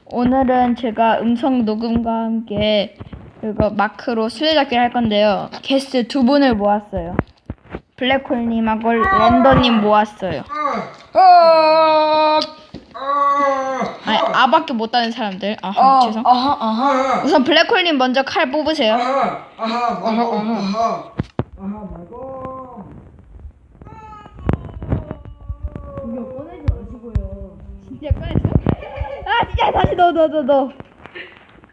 오늘은 제가 음성 녹음과 함께 이거 마크로 술래잡기를 할 건데요. 게스트 두 분을 모았어요. 블랙홀님하고 랜더님 모았어요. 아니, 아밖에 못하는 사람들. 죄송. 우선 블랙홀님 먼저 칼 뽑으세요. 이거 꺼내지 마시고요. 진짜 꺼냈어? 진짜 다시 넣어.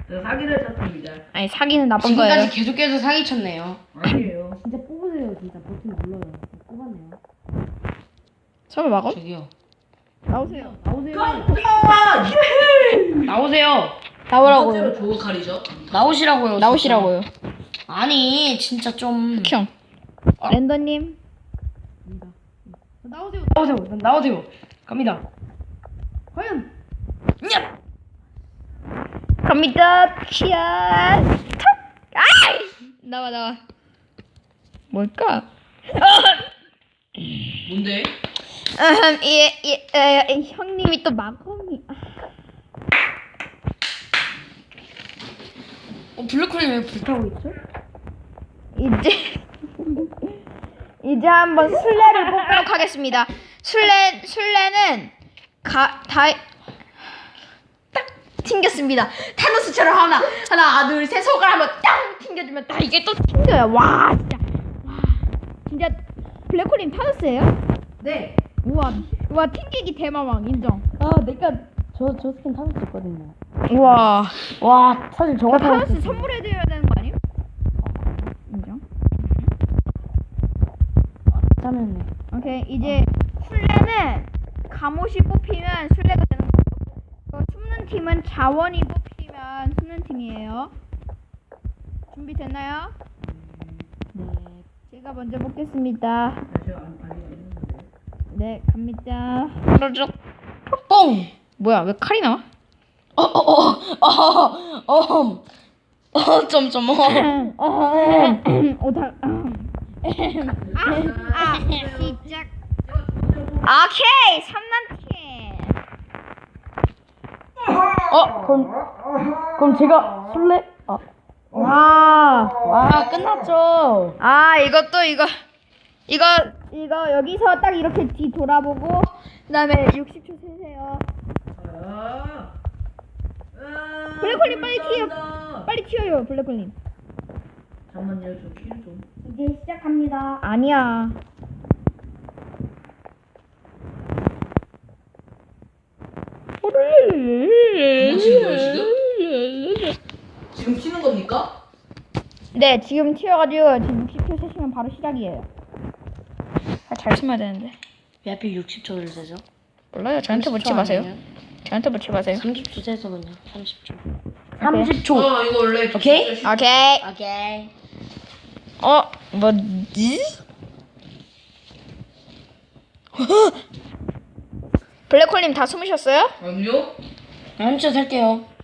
저 사기를 쳤습니다. 아니, 사기는 나쁜 거예요. 지금까지 계속해서 사기 쳤네요. 아니에요. 진짜 뽑으세요. 진짜 버튼 눌러요. 뽑았네요. 설마 막어? 저기요. 나오세요. 나오세요. 나오세요. 나오라고요. 좋은 칼이죠? 나오시라고요. 나오시라고요. 진짜. 아니 진짜 좀. 형. 랜더님. 나오세요. 갑니다. 과연 갑니다. 치아. 턱. 아이! 나와. 뭘까? 뭔데? 형님이 또 마검이. 블루콜이 왜 불타고 있죠? 이제 한번 술래를 뽑도록 하겠습니다. 술래는 딱 튕겼습니다. 타노스처럼 하나 둘 셋 손가락 한번 딱 튕겨주면 딱 이게 또 튕겨요. 와 진짜 블랙홀님 타노스예요? 네. 우와 튕기기 대마왕 인정. 내가 저 스킨 타고 있거든요. 우와 와 사실 저 타노스 선물해드려야 되는 거 아니에요? 인정. 짜면네. 오케이 이제 술래는 갑옷이 뽑히면 술래가 되는 거고 숨는 팀은 자원이 뽑히면 숨는 팀이에요. 준비됐나요? 네. 제가 먼저 뽑겠습니다. 네 갑니다. 그러죠. 뽕. 뭐야 왜 칼이 나와? 점점. 오다. 시작. 오케이 3단팀. 그럼 제가 술래? 와 끝났죠. 이거 여기서 딱 이렇게 뒤 돌아보고 그다음에 60초 세세요. 블랙홀님 빨리 튀어요 블랙홀님. 잠만요. 저 킬 좀. 이제 시작합니다. 아니야. 도망치는 거예요, 지금 튀는 겁니까? 네 지금 튀어가지고 지금 60초 세시면 바로 시작이에요. 잘 숨어야 되는데. 왜 하필 60초를 세죠? 몰라요. 저한테 묻지 마세요. 30초 세서 그냥 30초. 오케이. 30초. 이거 원래 오케이? 오케이. 뭐지? 블랙홀님 다 숨으셨어요? 아니요? 30초 살게요.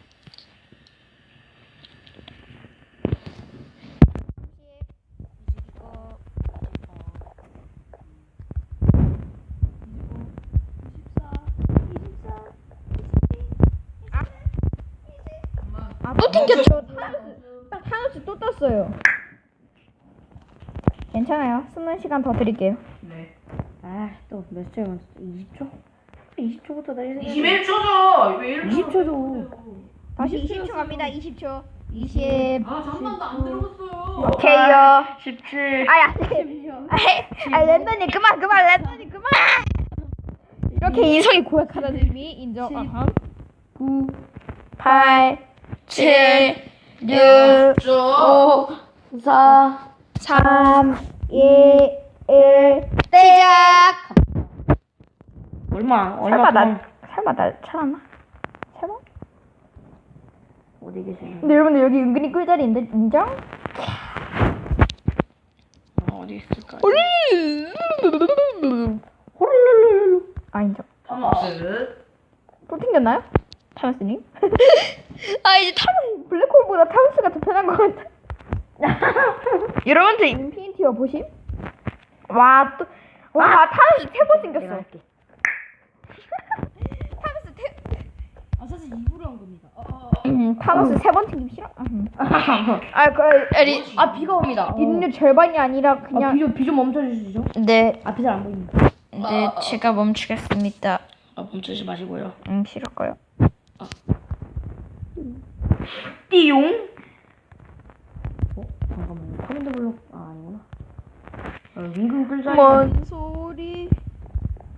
또 튕겼죠. 타노스 또 떴어요. 괜찮아요. 숨는 시간 더 드릴게요. 네. 또 몇 초? 20초? 20초부터 나 21초죠. 왜 20초죠. 다시 20초 갑니다. 20초. 20. 잠만 나안 들어갔어요. 오케이요. 17. 랜더님 그만. 랜더님 그만. 이렇게 인성이 고약하다는 의미 인정. 9, 8, 7, 6, 5, 4, 3, 2, 1. 시작. 얼마 설마 나 찾았나? 설마? 어디 계시나요? 근데 여러분들 여기 은근히 꿀자리인데 인정? 어디 있을까? 인정. 타노스. 또 튕겼나요? 타노스님? 이제 블랙홀보다 타노스가 더 편한 것 같아. 여러분들 인피니티어 보심? 타노스 3번 생겼어. 타노스 아 사실 입으로 한 겁니다. 타노스 세 번 튕기기 싫어? 비가 옵니다. 인류 절반이 아니라 그냥 비좀 멈춰주시죠. 네, 앞이 잘 안 보입니다. 네, 제가 멈추겠습니다. 멈추지 마시고요. 싫을 거요. 띠용. 잠깐만요. 커맨드 블록 아니구나. 윙금 끌자. 뭔 소리?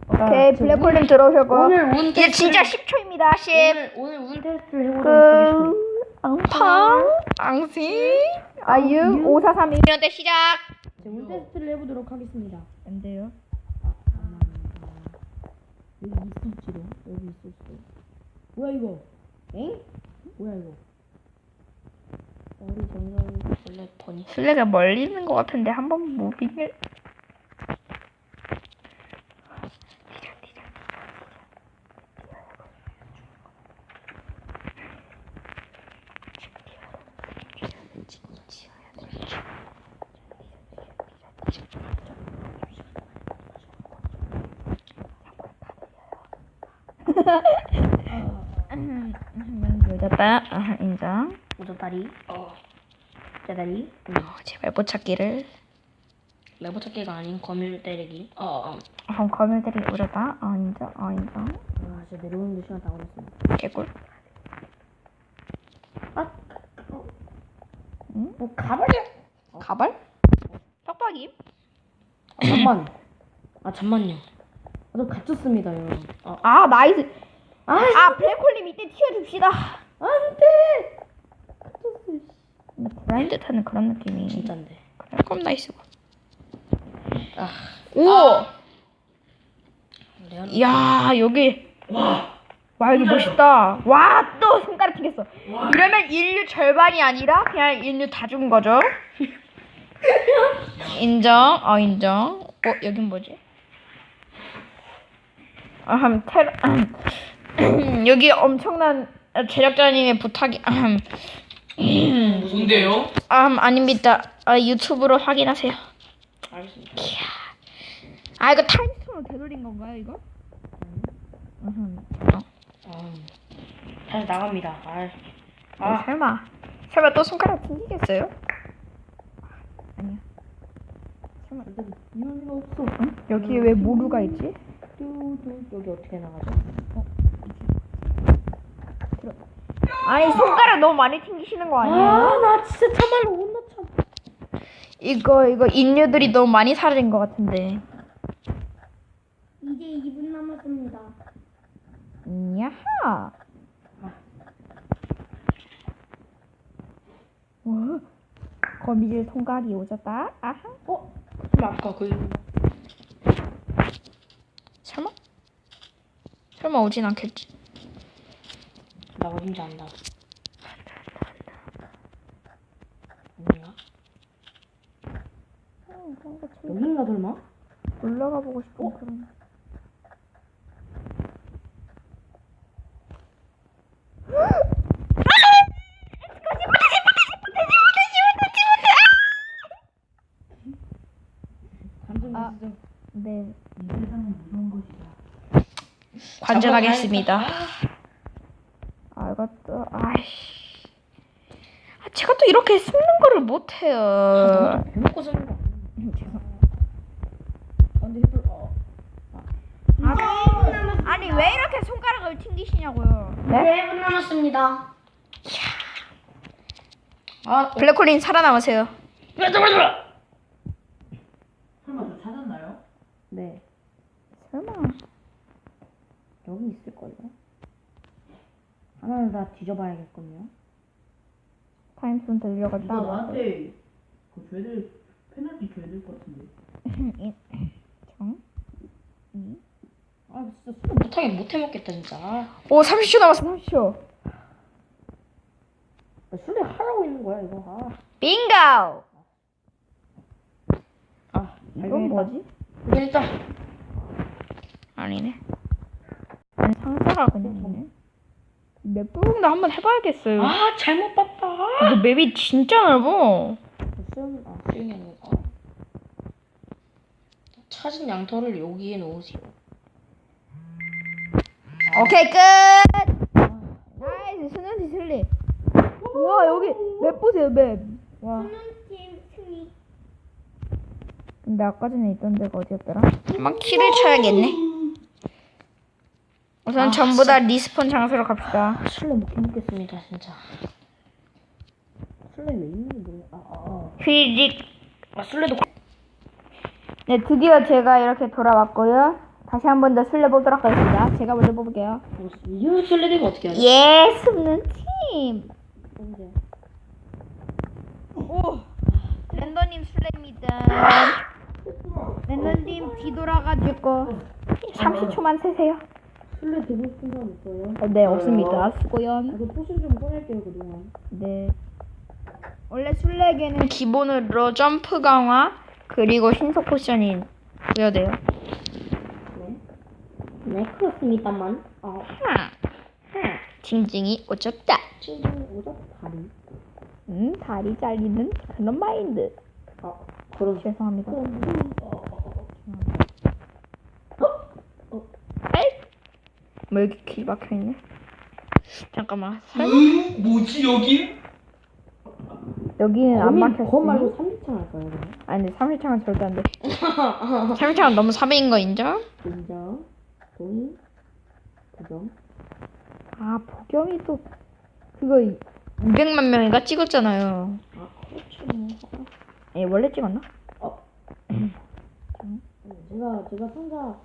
오케이, 블랙홀님 들어오셨고요. 오늘 운 이제 진짜 10초입니다. 10, 오늘 운 테스트를 해보도록 하겠습니다. 앙팡, 앙시, 아유, 5, 4, 3, 2, 1대 시작. 운 테스트를 해보도록 하겠습니다. 안 돼요. 여기 있을지도. 여기 있을지도. 뭐야 이거? 엥? 뭐야 이거? 우리 정말 원래 버니. 술래가 멀리 있는 것 같은데 한번 무빙을. 늦었다. 인정. 오저다리. 짜다리. 제발 못 찾기를. 레버 찾기가 아닌 거미줄 때리기. 검을들이 오르다. 인정. 인정. 진짜 내려오는데 시간 다 걸렸습니다. 개꿀. 응? 가발이야? 가발? 떡박이? 잠만. 잠만요. 저 갇혔습니다, 여러분. 나이스. 블랙홀님 이때 튀어줍시다. 안돼. 브라인드 타는 그런 느낌이. 진짠데. 그럼 나이스고. 오. 이야 여기. 와 여기 멋있다. 와 또 손가락 튀겼어. 이러면 인류 절반이 아니라 그냥 인류 다 죽은 거죠. 인정. 인정. 여긴 뭐지? 여기 엄청난 제작자님의 부탁이. 뭔데요? 아닙니다. 유튜브로 확인하세요. 알겠습니다. 이거 타임스톤으로 되돌린 건가요, 이거? 다시 나갑니다. 설마 또 손가락 튕기겠어요? 아니야. 설마 이런 리가 없어. 여기에 왜 모루가 있지? 여기 어떻게 나가죠? 아니 손가락 너무 많이 튕기시는 거 아니에요? 나 진짜 참말로 혼나 참. 이거 인류들이 너무 많이 사라진 것 같은데. 이제 2분 남았습니다. 야하. 와, 거미줄 통과기 오졌다. 아하. 그럼 아까 설마 오진 않겠지. 나 어딘지 안다. 아닌가? 여긴가 설마? 올라가 보고 싶어. 그럼. 네. 이 세상은 무서운 것이다. 관전하겠습니다. 이것도 아이씨. 제가 또 이렇게 숨는 거를 못 해요. 대놓고 쓰는 거. 죄송. 근데 햇불 아니 왜 이렇게 손가락을 튕기시냐고요? 네 1분 남았습니다. 블랙홀린 살아남으세요. 설마 저 찾았나요? 네. 설마. 여기 있을걸요? 하나는 다 뒤져봐야겠군요. 타임스톤 들려갔다. 이거 나한테 그 줘야 될 페널티 줘야 될 것 같은데. 정. 진짜 술 못 해먹겠다 진짜. 오 30초 남았어. 30초. 술래 하라고 있는 거야 이거. 빙고. 이건 발견했다. 뭐지? 일단 아니네. 아니 상자가 그냥 있네. 맵부분도 한번 해봐야겠어요. 잘못 봤다. 이거 맵이 진짜 넓어. 수영이 아니고 찾은 양털을 여기에 놓으세요. 오케이 끝. 슬리. 와 여기 맵 보세요 맵. 와. 팀 승리. 근데 아까 전에 있던 데가 어디였더라? 한번 키를 쳐야겠네. 우선 전부 다 리스폰 장소로 갑시다. 술래 못 해먹겠습니다 진짜. 술래 왜 있는지 모르. 휘직. 술래도. 네, 드디어 제가 이렇게 돌아왔고요. 다시 한 번 더 술래 보도록 하겠습니다. 제가 먼저 뽑을게요. 이 술래들이 어떻게 하죠? 예, 숨는 팀. 언제? 오, 랜더님 술래입니다. 랜더님 뒤돌아가지고 30초만 세세요. 술래 되고 싶은 사람 없어요? 네, 없습니다. 수고요. 그 포션 좀 꺼낼게요 그동안. 네. 원래 술래에게는 기본으로 점프 강화 그리고 신속 포션이 부여돼요. 네 그렇습니다만. 징징이 오졌다. 친구 오적 다리. 다리 잘리는 그런 마인드. 그럼 죄송합니다. 뭐 여기 길 막혀있네. 잠깐만. 뭐지 여기? 여기는 안 막혔어. 그거 말고 3대 할까요 그럼? 아니 3일창은 절대 안 돼. 3일창은 너무 3회인 거 인정? 인정. 동의. 부정. 아 보경이 또 그거 200만 명인가 찍었잖아요. 그렇지 뭐. 예 원래 찍었나? 제가 상자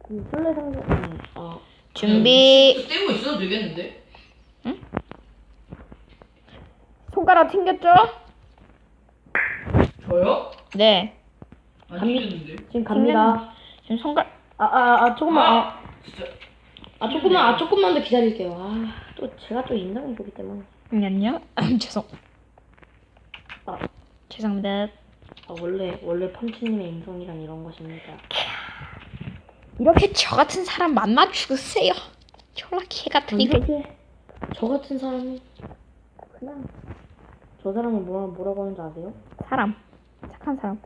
그 술래 상자 준비. 떼고 있어도 되겠는데? 손가락 튕겼죠? 저요? 네. 안 튕겼는데. 지금 갑니다. 지금 손가락 조금만 진짜. 조금만 더 기다릴게요. 또 제가 또 인상이 좋기 때문에. 안녕. 죄송. 죄송합니다. 원래 펀치님의 인성이란 이런 것입니다. 이렇게 저 같은 사람 만나 주세요. 졸라 개 같은 이거. 이렇게 저 같은 사람이 그냥 저 사람을 뭐라고 하는지 아세요? 사람. 착한 사람.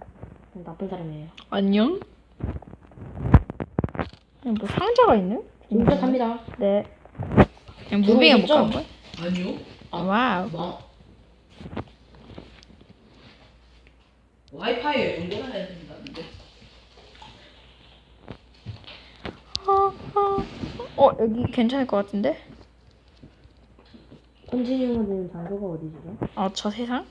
나쁜 사람이에요. 안녕. 뭐 상자가 있네? 진짜 갑니다. 네. 그냥 무빙에 못 간 거야? 아니요. 와우. 와이파이에 연결해야 된다는데. 여기 괜찮을 것 같은데? 펀치님은 되는 장소가 어디시죠? 저 세상?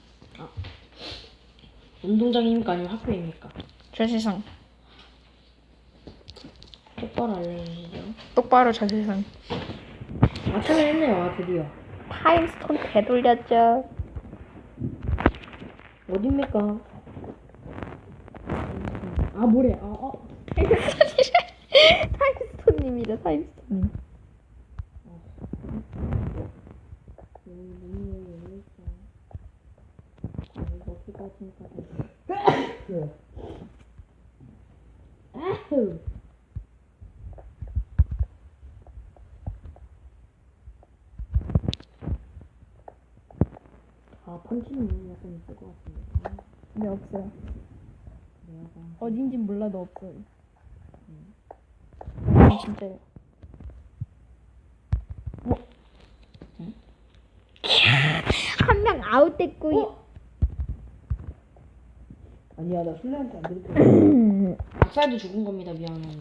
운동장입니까 아니면 학교입니까? 저 세상. 똑바로 알려주시죠. 똑바로 저 세상. 참여했네요. 드디어. 타임스톤 되돌렸죠. 어딥니까? 뭐래? 타임스톤님이래 타임스톤님. 펀치님 약간 있을 것 같은데. 네 없어요. 어딘진 몰라도 없어요. 진짜요. 한 명 아웃됐고. 아니야, 나 술래한테 안 들을 거야. 박살도 죽은 겁니다. 미안해.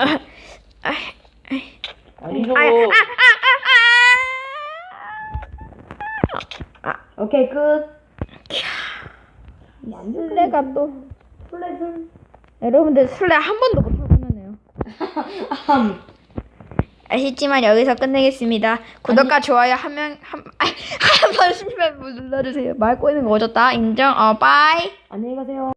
아니죠. 오케이 끝. 술래가 또 여러분들 술래 한 번도 못 하고 끝나네요. 아쉽지만 여기서 끝내겠습니다. 구독과 좋아요 한번 눌러주세요. 말 꼬이는 거 오졌다. 인정. 빠이. 안녕히 가세요.